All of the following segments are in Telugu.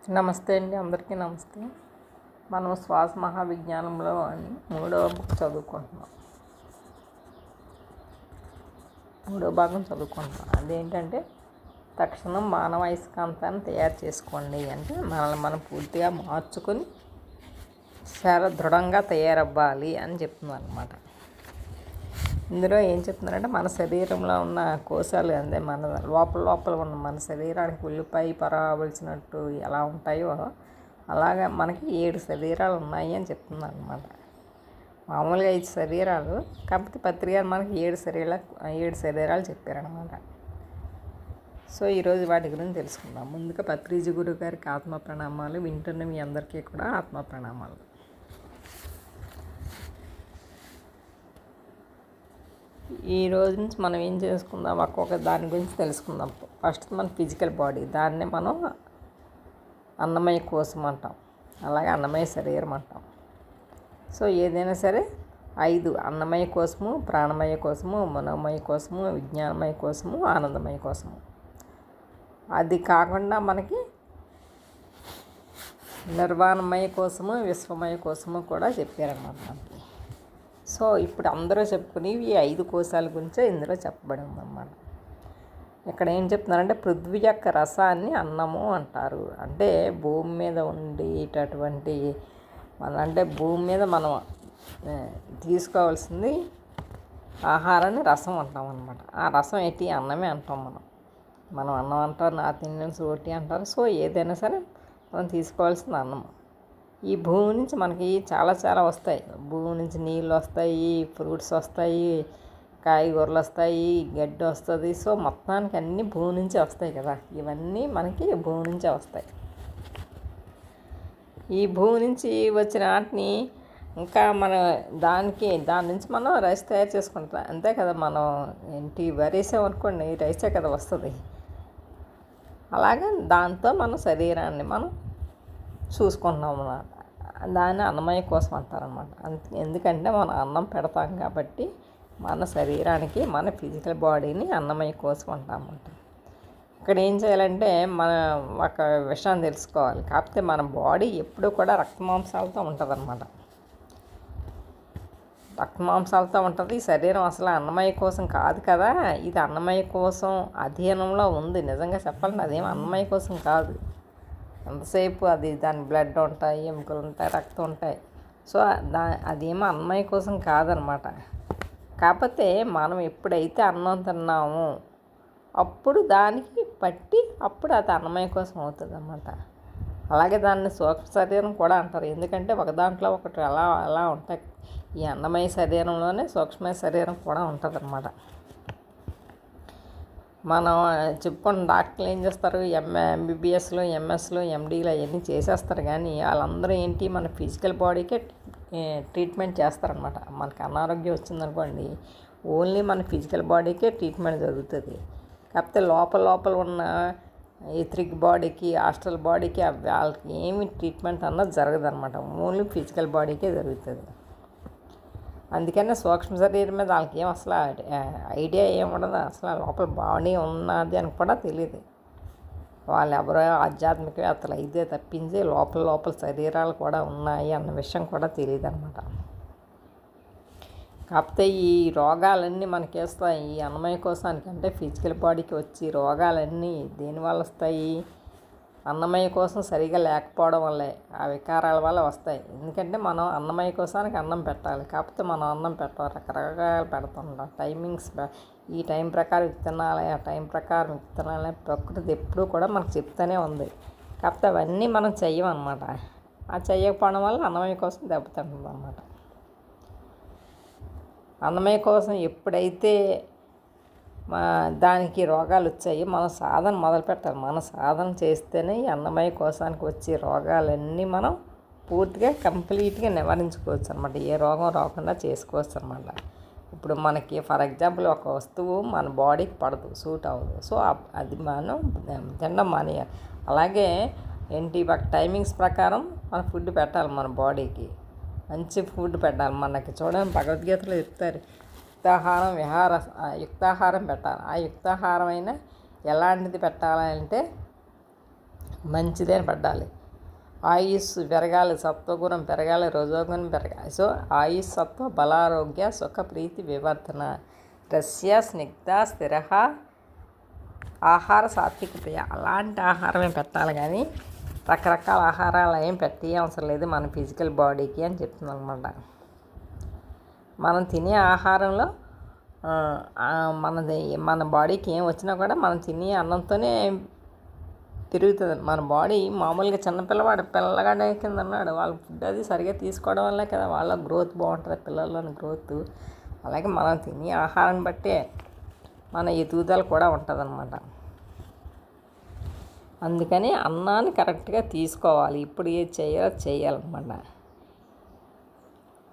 నమస్తే అండి, అందరికీ నమస్తే. మనం శ్వాస మహావిజ్ఞానంలో అని మూడవ బుక్ చదువుకుంటున్నాం. మూడో భాగం చదువుకుంటున్నాం. అదేంటంటే తక్షణం మానవ అయస్కాంతాన్ని తయారు చేసుకోండి. అంటే మనల్ని మనం పూర్తిగా మార్చుకొని చాలా దృఢంగా తయారవ్వాలి అని చెప్తున్నారు అనమాట. ఇందులో ఏం చెప్తున్నారంటే మన శరీరంలో ఉన్న కోశాలు అంటే మన లోపల ఉన్న మన శరీరానికి ఉల్లిపాయ పరావలసినట్టు ఎలా ఉంటాయో అలాగా మనకి 7 శరీరాలు ఉన్నాయి అని చెప్తున్నారు అనమాట. మామూలుగా 5 శరీరాలు, కాకపోతే పత్రిక మనకి 7 శరీరాలు చెప్పారనమాట. సో ఈరోజు వాటి గురించి తెలుసుకుందాం. ముందుగా పత్రిజీ గురువు గారికి ఆత్మ ప్రణామాలు. వింటున్న మీ అందరికీ కూడా ఆత్మ ప్రణామాలు. ఈ రోజు నుంచి మనం ఏం చేసుకుందాం, ఒక్కొక్క దాని గురించి తెలుసుకుందాం. ఫస్ట్ మన ఫిజికల్ బాడీ, దాన్నే మనం అన్నమయ కోశం అంటాం, అలాగే అన్నమయ శరీరం అంటాం. సో ఏదైనా సరే 5: అన్నమయ కోశము, ప్రాణమయ కోశము, మనోమయ కోశము, విజ్ఞానమయ కోశము, ఆనందమయ కోశము. అది కాకుండా మనకి నిర్వాణమయ కోశము, విశ్వమయ కోశము కూడా చెప్పారన్నమాట మనకి. సో ఇప్పుడు అందరూ చెప్పుకునేవి ఈ 5 కోశాల గురించే ఇందులో చెప్పబడి ఉందన్నమాట. ఇక్కడ ఏం చెప్తున్నారంటే పృథ్వీ యొక్క రసాన్ని అన్నము అంటారు. అంటే భూమి మీద ఉండేటటువంటి అంటే భూమి మీద మనం తీసుకోవాల్సింది ఆహారాన్ని రసం అంటాం అన్నమాట. ఆ రసం ఏంటి? అన్నమే అంటాం. మనం అన్నం అంటారు, నార్త్ ఇండియన్స్ రోటీ అంటారు. సో ఏదైనా సరే మనం తీసుకోవాల్సింది అన్నం. ఈ భూమి నుంచి మనకి చాలా వస్తాయి. భూమి నుంచి నీళ్ళు వస్తాయి, ఫ్రూట్స్ వస్తాయి, కాయగూరలు వస్తాయి, గడ్డి వస్తుంది. సో మొత్తానికి అన్నీ భూమి నుంచే వస్తాయి కదా. ఇవన్నీ మనకి భూమి నుంచే వస్తాయి. ఈ భూమి నుంచి వచ్చిన వాటిని ఇంకా దాని నుంచి మనం రైస్ తయారు చేసుకుంటాం, అంతే కదా. మనం ఏంటి వరేసామనుకోండి, రైసే కదా వస్తుంది. అలాగే దాంతో మన శరీరాన్ని మనం చూసుకుంటున్నాం అన్నమాట. దాన్ని అన్నమయ కోసం అంటారనమాట. ఎందుకంటే మనం అన్నం పెడతాం కాబట్టి మన శరీరానికి, మన ఫిజికల్ బాడీని అన్నమయ కోసం అంటామన్నమాట. ఇక్కడ ఏం చేయాలంటే మన ఒక విషయాన్ని తెలుసుకోవాలి. కాకపోతే మన బాడీ ఎప్పుడూ కూడా రక్తమాంసాలతో ఉంటుంది అన్నమాట. రక్తమాంసాలతో ఉంటుంది. శరీరం అసలు అన్నమయ కోసం కాదు కదా. ఇది అన్నమయ కోసం అధీనంలో ఉంది. నిజంగా చెప్పాలంటే అదేం అన్నమయ కోసం కాదు. ఎంతసేపు దాని బ్లడ్ ఉంటాయి, ఎముకలు ఉంటాయి, రక్తం ఉంటాయి. సో అదేమో అన్నమయ కోసం కాదనమాట. కాకపోతే మనం ఎప్పుడైతే అన్నం తిన్నామో అప్పుడు దానికి పట్టి అప్పుడు అది అన్నమయ కోసం అవుతుంది అన్నమాట. అలాగే దాన్ని సూక్ష్మ శరీరం కూడా అంటారు. ఎందుకంటే ఒక దాంట్లో ఒకటి అలా ఉంటాయి. ఈ అన్నమయ శరీరంలోనే సూక్ష్మ శరీరం కూడా ఉంటుంది అన్నమాట. మనం చెప్పుకున్న డాక్టర్లు ఏం చేస్తారు, ఎంబీబీఎస్లు, ఎంఎస్లు, ఎండీలు అవన్నీ చేసేస్తారు. కానీ వాళ్ళందరూ ఏంటి, మన ఫిజికల్ బాడీకే ట్రీట్మెంట్ చేస్తారనమాట. మనకి అనారోగ్యం వచ్చిందనుకోండి, ఓన్లీ మన ఫిజికల్ బాడీకే ట్రీట్మెంట్ జరుగుతుంది. కాకపోతే లోపల ఉన్న ఎథరిక్ బాడీకి, ఆస్ట్రల్ బాడీకి వాళ్ళకి ఏమి ట్రీట్మెంట్ అన్నది జరగదనమాట. ఓన్లీ ఫిజికల్ బాడీకే జరుగుతుంది. అందుకనే సూక్ష్మ శరీరం మీద వాళ్ళకి ఏం అసలు ఐడియా ఏముండదు. అసలు లోపల బాడీ ఉన్నది అని కూడా తెలియదు. వాళ్ళు ఎవరో ఆధ్యాత్మికవేత్తలు అయితే తప్పించి లోపల శరీరాలు కూడా ఉన్నాయి అన్న విషయం కూడా తెలియదు అనమాట. కాకపోతే ఈ రోగాలన్నీ మనకేస్తాయి ఈ అన్నమయ కోశానికి. అంటే ఫిజికల్ బాడీకి వచ్చి రోగాలన్నీ దేనివల్ల వస్తాయి? అన్నమయ కోసం సరిగా లేకపోవడం వల్లే ఆ వికారాల వల్ల వస్తాయి. ఎందుకంటే మనం అన్నమయ కోసానికి అన్నం పెట్టాలి. కాకపోతే మనం అన్నం పెట్టాలి, రకరకాలు పెడుతుంటాం. టైమింగ్స్ ఈ టైం ప్రకారం తినాలి, ఆ టైం ప్రకారం తినాలి. ప్రకృతి ఎప్పుడూ కూడా మనకు చెప్తూనే ఉంది. కాకపోతే అవన్నీ మనం చెయ్యమన్నమాట. ఆ చెయ్యకపోవడం వల్ల అన్నమయ కోసం దెబ్బతింటుంది అన్నమాట. అన్నమయ కోసం ఎప్పుడైతే దానికి రోగాలు వచ్చాయి, మనం సాధన మొదలు పెట్టాలి. మనం సాధన చేస్తేనే ఈ అన్నమయ కోశానికి వచ్చే రోగాలన్నీ మనం పూర్తిగా కంప్లీట్గా నివారించుకోవచ్చు అనమాట. ఏ రోగం రాకుండా చేసుకోవచ్చు అనమాట. ఇప్పుడు మనకి ఫర్ ఎగ్జాంపుల్ ఒక వస్తువు మన బాడీకి పడదు, సూట్ అవ్వదు. సో అది మనం తినడం మానేయాలి. అలాగే ఏంటి, ఒక టైమింగ్స్ ప్రకారం మన ఫుడ్ పెట్టాలి. మన బాడీకి మంచి ఫుడ్ పెట్టాలి. మనకి చూడండి, భగవద్గీతలో చెప్తారు, యుక్తాహారం పెట్టాలి. ఆ యుక్తాహారం అయినా ఎలాంటిది పెట్టాలంటే మంచిదే పడ్డాలి. ఆయుష్ పెరగాలి, సత్వగుణం పెరగాలి, రజోగుణం పెరగాలి. సో ఆయుష్ సత్వ బలారోగ్య సుఖ ప్రీతి వివర్ధన రస్య స్నిగ్ధ స్థిర ఆహార సాత్విక ప్రియ. అలాంటి ఆహారమే పెట్టాలి కానీ రకరకాల ఆహారాలు ఏం పెట్టే అవసరం లేదు మన ఫిజికల్ బాడీకి అని చెప్తుంది అనమాట. మనం తినే ఆహారంలో మన బాడీకి ఏం వచ్చినా కూడా మనం తినే అన్నంతోనే పెరుగుతుంది మన బాడీ. మామూలుగా పిల్లగాడే కింద అన్నాడు, వాళ్ళ ఫుడ్ అది సరిగ్గా తీసుకోవడం వల్ల కదా వాళ్ళ గ్రోత్ బాగుంటుంది, పిల్లల్లోని గ్రోత్. అలాగే మనం తినే ఆహారాన్ని బట్టే మన ఎదుగుదల కూడా ఉంటుంది అన్నమాట. అందుకని అన్నాన్ని కరెక్ట్గా తీసుకోవాలి. ఇప్పుడు ఏది చేయాలో చేయాలన్నమాట.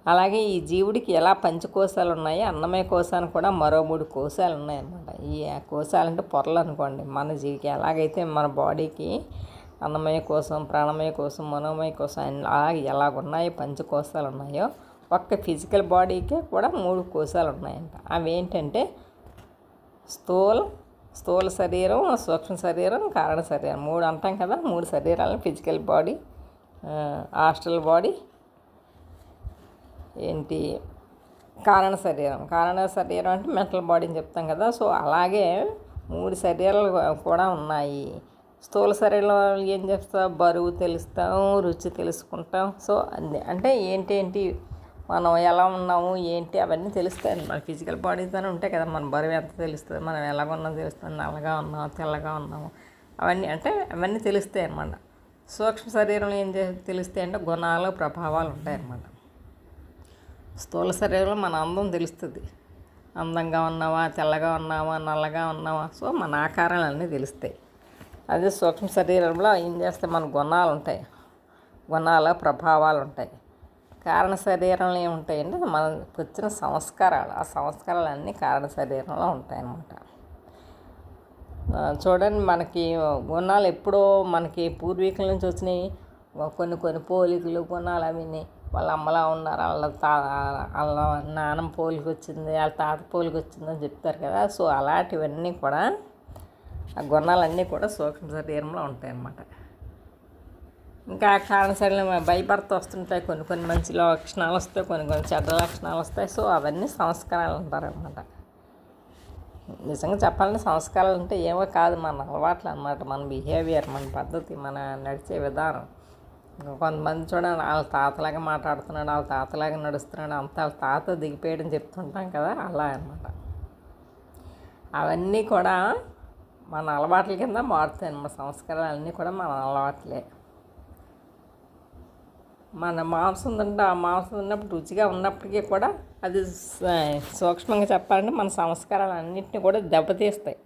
అలాగే ఈ జీవుడికి ఎలా పంచకోశాలు ఉన్నాయో అన్నమయ కోశానికి కూడా మరో 3 కోశాలు ఉన్నాయన్నమాట. ఈ కోశాలంటే పొరలు అనుకోండి. మన జీవికి ఎలాగైతే మన బాడీకి అన్నమయ కోశం, ప్రాణమయ కోశం, మనోమయ కోశం అలాగే ఎలాగున్నాయో పంచకోశాలు ఉన్నాయో ఒక్క ఫిజికల్ బాడీకే కూడా 3 కోశాలు ఉన్నాయంట. అవి ఏంటంటే స్థూల శరీరం, సూక్ష్మ శరీరం, కారణ శరీరం 3 అంటాం కదా. 3 శరీరాలను ఫిజికల్ బాడీ, ఆస్ట్రల్ బాడీ, కారణ శరీరం అంటే మెంటల్ బాడీ అని చెప్తాం కదా. సో అలాగే 3 శరీరాలు కూడా ఉన్నాయి. స్థూల శరీరంలో ఏం చేస్తాం, బరువు తెలుస్తాం, రుచి తెలుసుకుంటాం. సో అంటే ఏంటి మనం ఎలా ఉన్నాము ఏంటి అవన్నీ తెలుస్తాయి. మన ఫిజికల్ బాడీతోనే ఉంటాయి కదా. మన బరువు ఎంత తెలుస్తుంది, మనం ఎలాగ ఉన్నామో తెలుస్తుంది, నల్లగా ఉన్నాము తెల్లగా ఉన్నాము అవన్నీ తెలుస్తాయి అన్నమాట. సూక్ష్మ శరీరంలో ఏం తెలుస్తాయి అంటే గుణాలు, ప్రభావాలు ఉంటాయి అన్నమాట. స్థూల శరీరంలో మన అందం తెలుస్తుంది. అందంగా ఉన్నావా, తెల్లగా ఉన్నావా, నల్లగా ఉన్నావా, సో మన ఆకారాలన్నీ తెలుస్తాయి. అదే సూక్ష్మ శరీరంలో ఏం చేస్తే మన గుణాలు ఉంటాయి, గుణాల ప్రభావాలు ఉంటాయి. కారణ శరీరంలో ఏముంటాయంటే మనకు వచ్చిన సంస్కారాలు, ఆ సంస్కారాలు అన్నీ కారణ శరీరంలో ఉంటాయన్నమాట. చూడండి, మనకి గుణాలు ఎప్పుడో మనకి పూర్వీకుల నుంచి వచ్చినాయి. కొన్ని పోలికలు గుణాలు అవన్నీ వాళ్ళ అమ్మలా ఉన్నారు, వాళ్ళ నాన్న పోలికి వచ్చింది, వాళ్ళ తాత పోలికి వచ్చిందని చెప్తారు కదా. సో అలాంటివన్నీ కూడా ఆ గుణాలన్నీ కూడా సూక్ష్మ శరీరంలో ఉంటాయన్నమాట. ఇంకా కారణ శరీరం భయపడుతూ వస్తుంటాయి. కొన్ని మంచి లక్షణాలు వస్తాయి, కొన్ని చెడ్డ లక్షణాలు వస్తాయి. సో అవన్నీ సంస్కారాలు అంటారనమాట. నిజంగా చెప్పాలంటే సంస్కారాలు అంటే ఏమో కాదు, మన అలవాట్లు అన్నమాట, మన బిహేవియర్, మన పద్ధతి, మన నడిచే విధానం. కొంతమంది చూడండి, వాళ్ళ తాతలాగా మాట్లాడుతున్నాడు, వాళ్ళ తాతలాగా నడుస్తున్నాడు, అంతా వాళ్ళ తాత దిగిపోయాడని చెప్తుంటాం కదా, అలా అన్నమాట. అవన్నీ కూడా మన అలవాట్ల కింద మారుతాయి. మన సంస్కారాలు అన్నీ కూడా మన అలవాట్లే. మన మాంసం తింటే ఆ మాంసం తిన్నప్పుడు రుచిగా ఉన్నప్పటికీ కూడా అది సూక్ష్మంగా చెప్పాలంటే మన సంస్కారాలు అన్నింటినీ కూడా దెబ్బతీస్తాయి.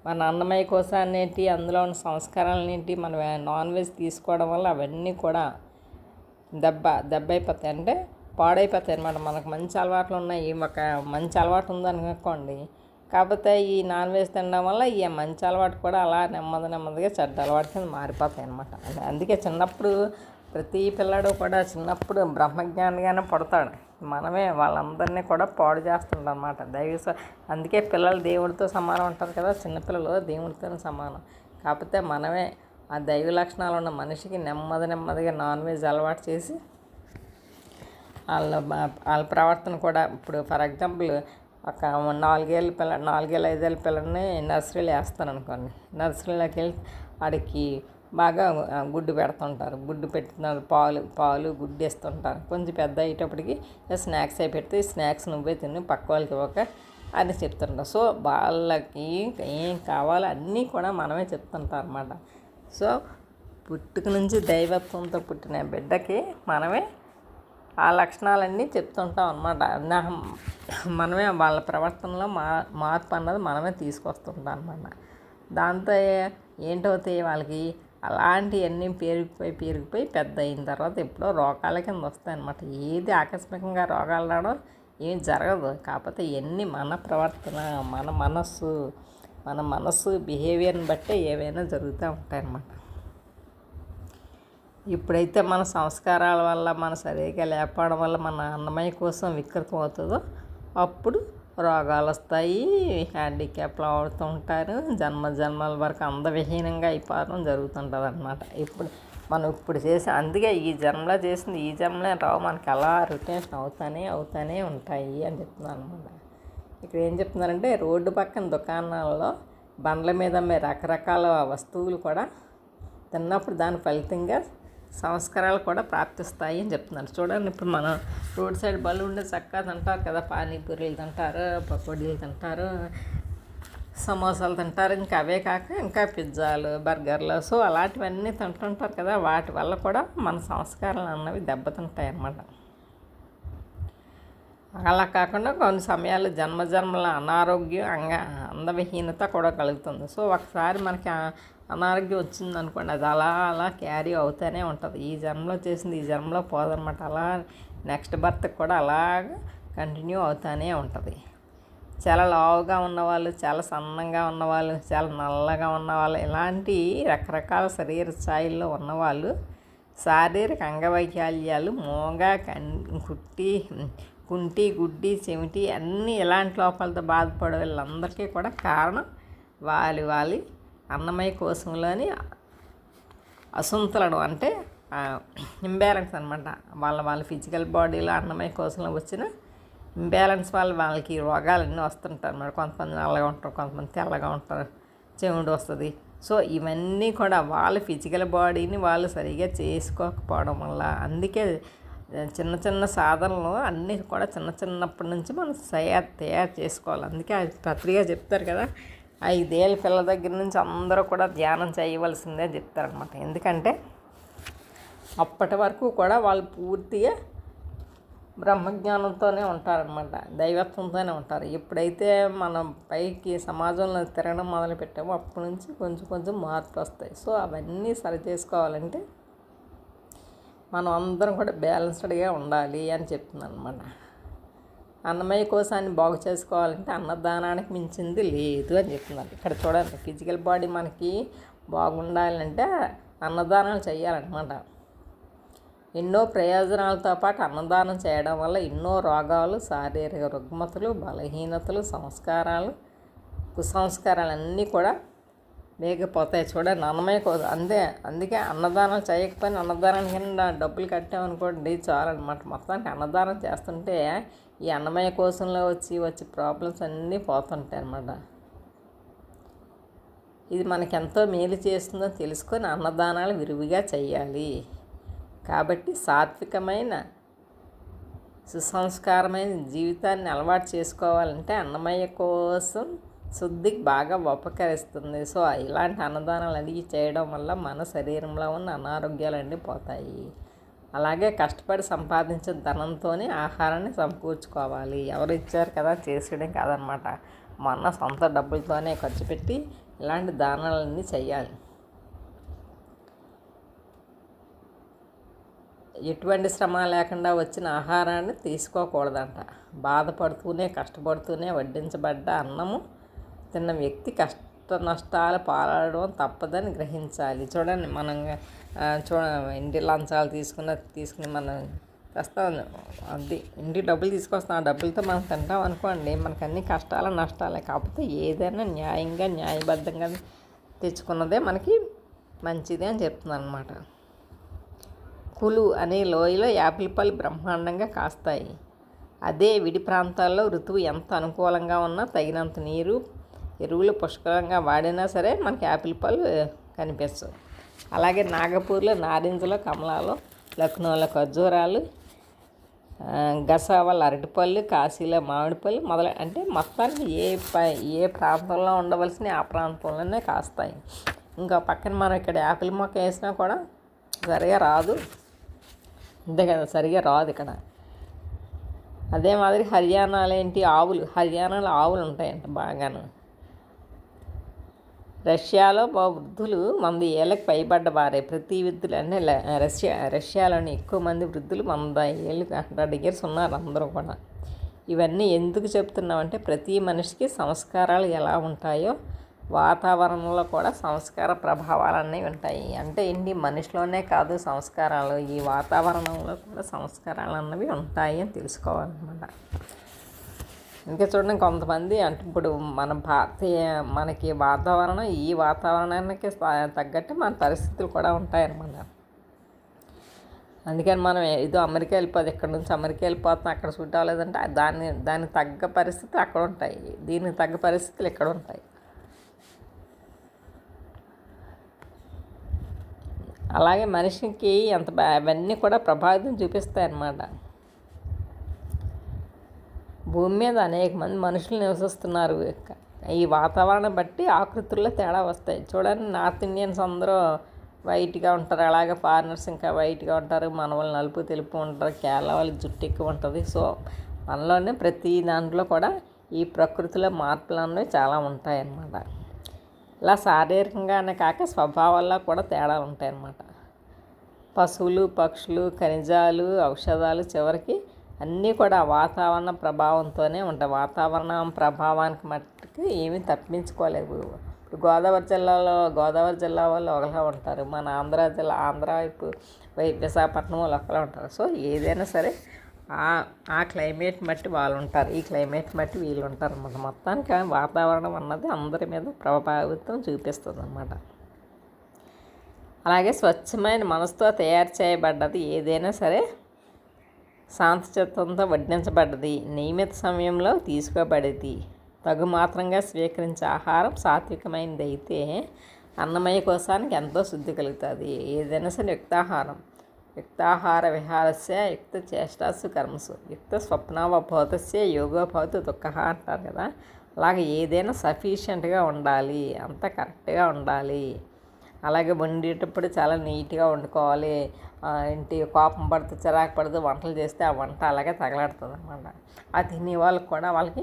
మన అన్నమయ కోశాన్నేంటి, అందులో ఉన్న సంస్కారాలన్నింటి మనం నాన్ వెజ్ తీసుకోవడం వల్ల అవన్నీ కూడా దెబ్బ అయిపోతాయి, అంటే పాడైపోతాయి అన్నమాట. మనకు మంచి అలవాట్లు ఉన్నాయి, ఒక మంచి అలవాటు ఉందనుకోండి, కాకపోతే ఈ నాన్ వెజ్ తినడం వల్ల ఈ మంచి అలవాటు కూడా అలా నెమ్మదిగా చెడ్డ అలవాటు కింద మారిపోతాయి అన్నమాట. అందుకే చిన్నప్పుడు ప్రతి పిల్లాడు కూడా చిన్నప్పుడు బ్రహ్మజ్ఞానిగానే పుడతాడు. మనమే వాళ్ళందరినీ కూడా పాడు చేస్తుంటాం అన్నమాట. అందుకే పిల్లలు దేవుడితో సమానం ఉంటారు కదా, చిన్నపిల్లలు దేవుడితో సమానం. కాకపోతే మనమే ఆ దైవ లక్షణాలు ఉన్న మనిషికి నెమ్మదిగా నాన్ వెజ్ అలవాటు చేసి వాళ్ళ ప్రవర్తన కూడా, ఇప్పుడు ఫర్ ఎగ్జాంపుల్ ఒక 4-5 ఏళ్ళ పిల్లల్ని నర్సరీలో వేస్తాను అనుకోండి. నర్సరీలోకి వెళ్ళి వాడికి బాగా గుడ్డు పెడుతుంటారు, గుడ్డు పెట్టిన పాలు గుడ్డు వేస్తుంటారు. కొంచెం పెద్ద అయ్యేటప్పటికి స్నాక్స్ అయి పెడితే స్నాక్స్ నువ్వే తిని పక్క వాళ్ళకి ఇవ్వక అని చెప్తుంటారు. సో వాళ్ళకి ఏం కావాలో అన్నీ కూడా మనమే చెప్తుంటాం అన్నమాట. సో పుట్టుక నుంచి దైవత్వంతో పుట్టిన బిడ్డకి మనమే ఆ లక్షణాలన్నీ చెప్తుంటాం అన్నమాట. మనమే వాళ్ళ ప్రవర్తనలో మార్పు అన్నది మనమే తీసుకొస్తుంటాం అన్నమాట. దాంతో ఏంటవుతాయి, వాళ్ళకి అలాంటివన్నీ పెరిగిపోయి పెద్ద అయిన తర్వాత ఎప్పుడో రోగాల కింద వస్తాయి అన్నమాట. ఏది ఆకస్మికంగా రోగాలు రావడం ఏం జరగదు. కాకపోతే ఇవన్నీ మన ప్రవర్తన, మన మనస్సు బిహేవియర్ని బట్టే ఏవైనా జరుగుతూ ఉంటాయన్నమాట. ఇప్పుడైతే మన సంస్కారాల వల్ల, మన సరిగ్గా లేకపోవడం వల్ల మన అన్నమయ కోసం వికృతం అవుతుందో అప్పుడు రోగాలు వస్తాయి, హ్యాండిక్యాప్లు అవుతుంటారు, జన్మల వరకు అందవిహీనంగా అయిపోవడం జరుగుతుంటుంది అన్నమాట. ఇప్పుడు చేసే అందుకే ఈ జన్మలో చేసింది ఈ జన్మలే రావు, మనకి అలా రొటేషన్ అవుతానే ఉంటాయి అని చెప్తున్నాను అనమాట. ఇక్కడ ఏం చెప్తున్నారంటే రోడ్డు పక్కన దుకాణాలలో బండ్ల మీద రకరకాల వస్తువులు కూడా తిన్నప్పుడు దాని ఫలితంగా సంస్కారాలు కూడా ప్రాప్తిస్తాయి అని చెప్తున్నారు. చూడండి, ఇప్పుడు మనం రోడ్ సైడ్ బళ్ళు ఉండే చక్కగా తింటారు కదా, పానీపూరీలు తింటారు, పకోడీలు తింటారు, సమోసాలు తింటారు, ఇంకా అవే కాక ఇంకా పిజ్జాలు, బర్గర్లు, సో అలాంటివన్నీ తింటుంటారు కదా, వాటి వల్ల కూడా మన సంస్కారాలు అన్నవి దెబ్బతింటాయి అన్నమాట. అలా కాకుండా కొన్ని సమయాల్లో జన్మల అనారోగ్యం అందవిహీనత కూడా కలుగుతుంది. సో ఒకసారి మనకి అనారోగ్యం వచ్చింది అనుకోండి, అది అలా క్యారీ అవుతూనే ఉంటుంది. ఈ జన్మలో చేసింది ఈ జన్మలో పోదనమాట. అలా నెక్స్ట్ బర్త్కి కూడా అలాగ కంటిన్యూ అవుతూనే ఉంటుంది. చాలా లావుగా ఉన్నవాళ్ళు, చాలా సన్నంగా ఉన్నవాళ్ళు, చాలా నల్లగా ఉన్నవాళ్ళు, ఇలాంటి రకరకాల శరీర స్థాయిల్లో ఉన్నవాళ్ళు శారీరక అంగవైకల్యాలు కుంటి, గుడ్డి, చెమిటి అన్నీ ఇలాంటి లోపాలతో బాధపడే వాళ్ళందరికీ కూడా కారణం వాళ్ళ అన్నమయ కోశంలోని అసంతులనం, అంటే ఇంబ్యాలెన్స్ అనమాట. వాళ్ళ ఫిజికల్ బాడీలో అన్నమయ కోశంలో వచ్చిన ఇంబ్యాలెన్స్ వాళ్ళకి రోగాలన్నీ వస్తుంటారు అన్నమాట. కొంతమంది నల్లగా ఉంటారు, కొంతమంది తెల్లగా ఉంటారు, చెవుడు వస్తుంది. సో ఇవన్నీ కూడా వాళ్ళ ఫిజికల్ బాడీని వాళ్ళు సరిగా చేసుకోకపోవడం వల్ల, అందుకే చిన్న సాధనలు అన్నీ కూడా చిన్నప్పటి నుంచి మనం తయారు చేసుకోవాలి. అందుకే పత్రిక చెప్తారు కదా, 5 ఏళ్ళ పిల్లల దగ్గర నుంచి అందరూ కూడా ధ్యానం చేయవలసిందే చెప్తారనమాట. ఎందుకంటే అప్పటి వరకు కూడా వాళ్ళు పూర్తిగా బ్రహ్మజ్ఞానంతోనే ఉంటారనమాట, దైవత్వంతోనే ఉంటారు. ఎప్పుడైతే మనం పైకి సమాజంలో తిరగడం మొదలు పెట్టామో అప్పటి నుంచి కొంచెం మార్పు వస్తాయి. సో అవన్నీ సరి చేసుకోవాలంటే మనం అందరం కూడా బ్యాలెన్స్డ్గా ఉండాలి అని చెప్తున్నాను అనమాట. అన్నమయ కోశాన్ని బాగు చేసుకోవాలంటే అన్నదానానికి మించింది లేదు అని చెప్తున్నారు. ఇక్కడ చూడండి, ఫిజికల్ బాడీ మనకి బాగుండాలంటే అన్నదానాలు చేయాలన్నమాట. ఎన్నో ప్రయోజనాలతో పాటు అన్నదానం చేయడం వల్ల ఎన్నో రోగాలు, శారీరక రుగ్మతలు, బలహీనతలు, కుసంస్కారాలు అన్నీ కూడా లేకపోతాయి. చూడండి, అన్నమయ కోశం అందుకే అన్నదానం చేయకపోయినా అన్నదానం కింద డబ్బులు కట్టామనుకోండి చాలన్నమాట. మొత్తానికి అన్నదానం చేస్తుంటే ఈ అన్నమయ కోశంలో వచ్చి ప్రాబ్లమ్స్ అన్నీ పోతుంటాయి అన్నమాట. ఇది మనకి ఎంతో మేలు చేస్తుందో తెలుసుకొని అన్నదానాలు విరివిగా చేయాలి. కాబట్టి సాత్వికమైన సుసంస్కారమైన జీవితాన్ని అలవాటు చేసుకోవాలంటే అన్నమయ కోసం శుద్ధికి బాగా ఉపకరిస్తుంది. సో ఇలాంటి అన్నదానాలు అన్నీ చేయడం వల్ల మన శరీరంలో ఉన్న అనారోగ్యాలన్నీ పోతాయి. అలాగే కష్టపడి సంపాదించిన ధనంతోనే ఆహారాన్ని సమకూర్చుకోవాలి. ఎవరు ఇచ్చారు కదా చేసేయడం కాదనమాట, మన సొంత డబ్బులతోనే ఖర్చు పెట్టి ఇలాంటి దానాలన్నీ చేయాలి. ఎటువంటి శ్రమ లేకుండా వచ్చిన ఆహారాన్ని తీసుకోకూడదంట. బాధపడుతూనే కష్టపడుతూనే వడ్డించబడ్డ అన్నము తిన్న వ్యక్తి కష్ట నష్టాలు పాలడం తప్పదని గ్రహించాలి. చూడండి, మనం ఇంటి లంచాలు తీసుకుని మనం తెస్తాం, అది ఇంటికి డబ్బులు తీసుకొస్తాం, ఆ డబ్బులతో మనం తింటాం అనుకోండి, మనకు అన్ని కష్టాలు నష్టాలే. కాకపోతే ఏదైనా న్యాయబద్ధంగా తెచ్చుకున్నదే మనకి మంచిది అని చెప్తున్నాను అనమాట. కులు అనే లోయలో యాపిల్ పళ్ళు బ్రహ్మాండంగా కాస్తాయి. అదే విడి ప్రాంతాల్లో ఋతువు ఎంత అనుకూలంగా ఉన్నా తగినంత నీరు, ఎరువులు పుష్కలంగా వాడినా సరే మనకి యాపిల్ పళ్ళు కనిపిస్తాయి. అలాగే నాగపూర్లో నారింజలు, కమలాలు, లక్నోలో ఖర్జూరాలు, గసావాల అరటిపళ్ళు, కాశీలో మామిడి పళ్ళు అంటే మొత్తానికి ఏ ప్రాంతంలో ఉండవలసిన ఆ ప్రాంతంలోనే కాస్తాయి. ఇంకా పక్కన మనం ఇక్కడ యాపిల్ మొక్క వేసినా కూడా సరిగా రాదు, అంతే కదా, సరిగా రాదు ఇక్కడ. అదే మాదిరి హర్యానాలో ఆవులు ఉంటాయంట బాగాను. రష్యాలో వృద్ధులు 100 ఏళ్ళకి పైబడ్డ వారే ప్రతి వృద్ధులు అంటే రష్యాలోని ఎక్కువ మంది వృద్ధులు 100 ఏళ్ళు 100 ఇయర్స్ ఉన్నారు అందరూ కూడా. ఇవన్నీ ఎందుకు చెప్తున్నామంటే ప్రతి మనిషికి సంస్కారాలు ఎలా ఉంటాయో వాతావరణంలో కూడా సంస్కార ప్రభావాలు అనేవి ఉంటాయి. అంటే ఏంటి, మనిషిలోనే కాదు సంస్కారాలు, ఈ వాతావరణంలో కూడా సంస్కారాలు అన్నవి ఉంటాయి అని తెలుసుకోవాలన్నమాట. ఇంకా చూడండి కొంతమంది అంటే ఇప్పుడు మన భారతీయ మనకి వాతావరణం ఈ వాతావరణానికి తగ్గట్టు మన పరిస్థితులు కూడా ఉంటాయన్నమాట. అందుకని మనం ఏదో అమెరికా వెళ్ళిపోదు, ఇక్కడ నుంచి అమెరికా వెళ్ళిపోతున్నాం అక్కడ సూట్ అవ్వలేదంటే దానికి తగ్గ పరిస్థితులు అక్కడ ఉంటాయి, దీనికి తగ్గ పరిస్థితులు ఇక్కడ ఉంటాయి. అలాగే మనిషికి అవన్నీ కూడా ప్రభావితం చూపిస్తాయి అన్నమాట. భూమి మీద అనేక మంది మనుషులు నివసిస్తున్నారు. ఈ వాతావరణం బట్టి ఆకృతుల్లో తేడా వస్తాయి. చూడండి, నార్త్ ఇండియన్స్ అందరూ వైట్గా ఉంటారు, అలాగే ఫారినర్స్ ఇంకా వైట్గా ఉంటారు, మన వాళ్ళు నలుపు తెలుపు ఉంటారు, కేరళ వాళ్ళకి జుట్టు ఎక్కువ ఉంటుంది. సో మనలోనే ప్రతి దాంట్లో కూడా ఈ ప్రకృతిలో మార్పులు అనేవి చాలా ఉంటాయన్నమాట. ఇలా శారీరకంగానే కాక స్వభావాల్లో కూడా తేడా ఉంటాయన్నమాట. పశువులు, పక్షులు, ఖనిజాలు, ఔషధాలు చివరికి అన్నీ కూడా వాతావరణ ప్రభావంతోనే ఉంటాయి. వాతావరణం ప్రభావానికి మట్టుకు ఏమీ తప్పించుకోలేవు. ఇప్పుడు గోదావరి జిల్లా వాళ్ళు ఒకలా ఉంటారు, మన ఆంధ్ర వైపు విశాఖపట్నం వాళ్ళు ఒకలా ఉంటారు. సో ఏదైనా సరే ఆ క్లైమేట్ బట్టి వాళ్ళు ఉంటారు, ఈ క్లైమేట్ బట్టి వీళ్ళు ఉంటారు అన్నమాట. మొత్తానికి వాతావరణం అన్నది అందరి మీద ప్రభావితం చూపిస్తుంది అన్నమాట. అలాగే స్వచ్ఛమైన మనసుతో తయారు చేయబడ్డది ఏదైనా సరే శాంతచిత్తంతో వడ్డించబడ్డది, నియమిత సమయంలో తీసుకోబడేది, తగు మాత్రంగా స్వీకరించే ఆహారం సాత్వికమైనది అయితే అన్నమయ కోశానికి ఎంతో శుద్ధి కలుగుతుంది. ఏదైనా సరే యుక్తాహార విహారస్య యుక్త చేష్టాసు కర్మసు యుక్త స్వప్నావబోధస్య యోగోభవతి దుఃఖ అంటారు కదా. అలాగే ఏదైనా సఫిషియెంట్గా ఉండాలి, అంత కరెక్ట్గా ఉండాలి. అలాగే వండేటప్పుడు చాలా నీట్గా వండుకోవాలి. ఇంటి కోపం పడుతూ చిరాకు పడుతూ వంటలు చేస్తే ఆ వంట అలాగే తగలాడుతుంది అనమాట. ఆ తినే వాళ్ళకి కూడా వాళ్ళకి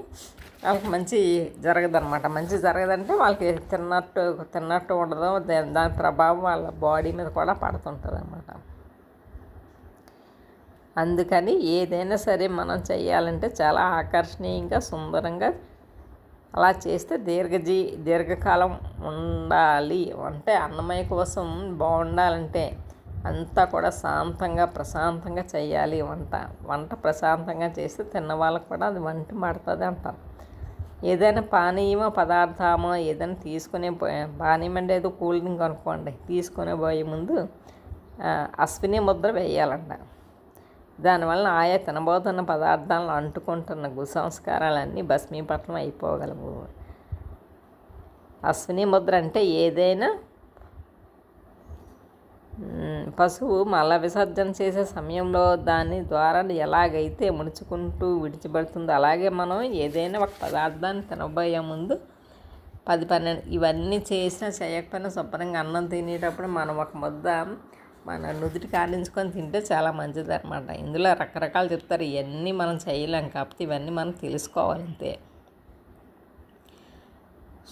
మంచి జరగదన్నమాట. మంచి జరగదంటే వాళ్ళకి తిన్నట్టు ఉండదు, దాని ప్రభావం వాళ్ళ బాడీ మీద కూడా పడుతుంటుంది అన్నమాట. అందుకని ఏదైనా సరే మనం చేయాలంటే చాలా ఆకర్షణీయంగా సుందరంగా అలా చేస్తే దీర్ఘకాలం ఉండాలి. అంటే అన్నమయ్య కోసం బాగుండాలంటే అంతా కూడా శాంతంగా ప్రశాంతంగా చేయాలి. వంట ప్రశాంతంగా చేస్తే తిన్న వాళ్ళకు కూడా అది వంటి పడుతుంది అంటారు. ఏదైనా పానీయమో పదార్థమో ఏదైనా తీసుకునే పానీయం అంటే ఏదో కూల్ డ్రింక్ అనుకోండి, తీసుకునే పోయే ముందు అశ్విని ముద్ర వేయాలంట. దానివల్ల ఆయా తినబోతున్న పదార్థాలను అంటుకుంటున్న కుసంస్కారాలన్నీ భస్మీపట్నం అయిపోగలవు. అశ్విని ముద్ర అంటే ఏదైనా పశువు మల విసర్జన చేసే సమయంలో దాని ద్వారా ఎలాగైతే ముడుచుకుంటూ విడిచిపెడుతుందో అలాగే మనం ఏదైనా ఒక పదార్థాన్ని తినబోయే ముందు 10-12 ఇవన్నీ చేసినా చేయకపోయినా శుభ్రంగా అన్నం తినేటప్పుడు మనం ఒక ముద్ద మన నుదుటి కాడించుకొని తింటే చాలా మంచిది అనమాట. ఇందులో రకరకాలు చెప్తారు, ఇవన్నీ మనం చేయలేం, కాకపోతే ఇవన్నీ మనం తెలుసుకోవాలి అంతే.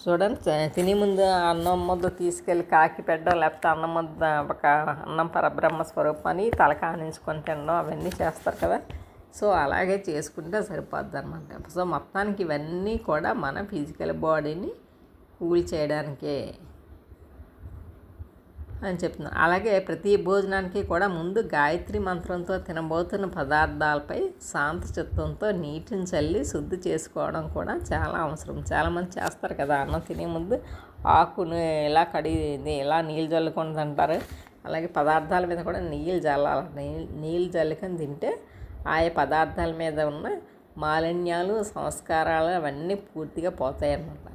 చూడండి, తినే ముందు అన్నం ముద్ద తీసుకెళ్ళి కాకి పెట్టడం, లేకపోతే అన్నం పరబ్రహ్మ స్వరూపం అని తల కానించుకొని తినడం అవన్నీ చేస్తారు కదా. సో అలాగే చేసుకుంటే సరిపోద్ది అనమాట. సో మొత్తానికి ఇవన్నీ కూడా మన ఫిజికల్ బాడీని కూల్ చేయడానికే అని చెప్తున్నాను. అలాగే ప్రతి భోజనానికి కూడా ముందు గాయత్రి మంత్రంతో తినబోతున్న పదార్థాలపై శాంత చిత్తంతో నీటిని చల్లి శుద్ధి చేసుకోవడం కూడా చాలా అవసరం. చాలామంది చేస్తారు కదా, అన్నం తినే ముందు ఆకును ఇలా ఇలా నీళ్ళు చల్లుకొని తింటారు. అలాగే పదార్థాల మీద కూడా నీళ్ళు చల్లాలి. నీళ్ళు చల్లుకొని తింటే ఆయా పదార్థాల మీద ఉన్న మాలిన్యాలు, సంస్కారాలు అవన్నీ పూర్తిగా పోతాయి అన్నమాట.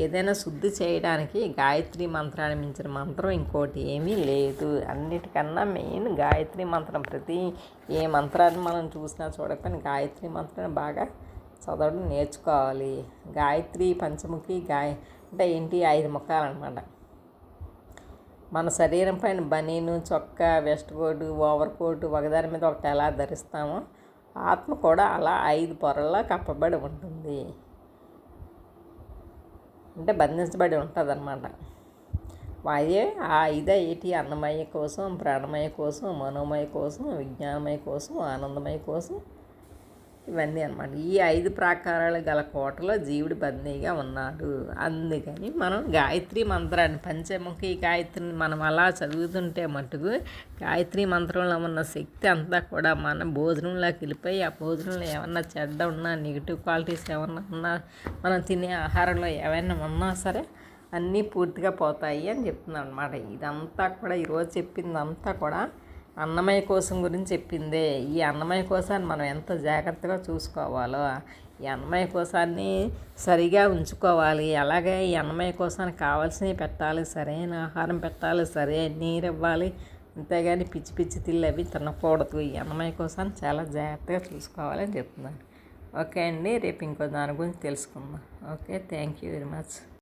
ఏదైనా శుద్ధి చేయడానికి గాయత్రి మంత్రాన్ని మించిన మంత్రం ఇంకోటి ఏమీ లేదు. అన్నిటికన్నా మెయిన్ గాయత్రి మంత్రం. ఏ మంత్రాన్ని మనం చూసినా చూడకపోయినా గాయత్రి మంత్రాన్ని బాగా చదవడం నేర్చుకోవాలి. గాయత్రి పంచముఖి అంటే ఏంటి, 5 ముఖాలు అనమాట. మన శరీరం పైన బనీను, చొక్కా, వెస్ట్ కోటు, ఓవర్ కోటు ఒకదాని మీద ఒకటి ఎలా ధరిస్తామో ఆత్మ కూడా అలా 5 పొరల్లో కప్పబడి ఉంటుంది, అంటే బంధించబడి ఉంటుంది అన్నమాట. అదే ఆ ఏంటి, అన్నమయ కోసం, ప్రాణమయ కోసం, మనోమయ కోసం, విజ్ఞానమయ కోసం, ఆనందమయ కోసం, ఇవన్నీ అనమాట. ఈ 5 ప్రాకారాలు గల కోటలో జీవుడు బందీగా ఉన్నాడు. అందుకని మనం గాయత్రి మంత్రాన్ని, పంచముఖి గాయత్రిని మనం అలా చదువుతుంటే మటుకు గాయత్రి మంత్రంలో ఉన్న శక్తి అంతా కూడా మన భోజనంలోకి వెళ్ళిపోయి, ఆ భోజనంలో ఏమన్నా చెడ్డ ఉన్నా, నెగిటివ్ క్వాలిటీస్ ఏమన్నా ఉన్నా, మనం తినే ఆహారంలో ఏమైనా ఉన్నా సరే అన్నీ పూర్తిగా పోతాయి అని చెప్తున్నాను అనమాట. ఇదంతా కూడా ఈరోజు చెప్పిందంతా కూడా అన్నమయ్య కోశం గురించి చెప్పిందే. ఈ అన్నమయ్య కోశాన్ని మనం ఎంత జాగ్రత్తగా చూసుకోవాలో, ఈ అన్నమయ్య కోశాన్ని సరిగా ఉంచుకోవాలి. అలాగే ఈ అన్నమయ్య కోశానికి కావాల్సినవి పెట్టాలి, సరైన ఆహారం పెట్టాలి, సరైన నీరు ఇవ్వాలి. అంతేగాని పిచ్చి పిచ్చి తిల్లు అవి తినకూడదు. ఈ అన్నమయ్య కోశాన్ని చాలా జాగ్రత్తగా చూసుకోవాలని చెప్తున్నాను. ఓకే అండి, రేపు ఇంకో దాని గురించి తెలుసుకుందాం. Okay, thank you very much.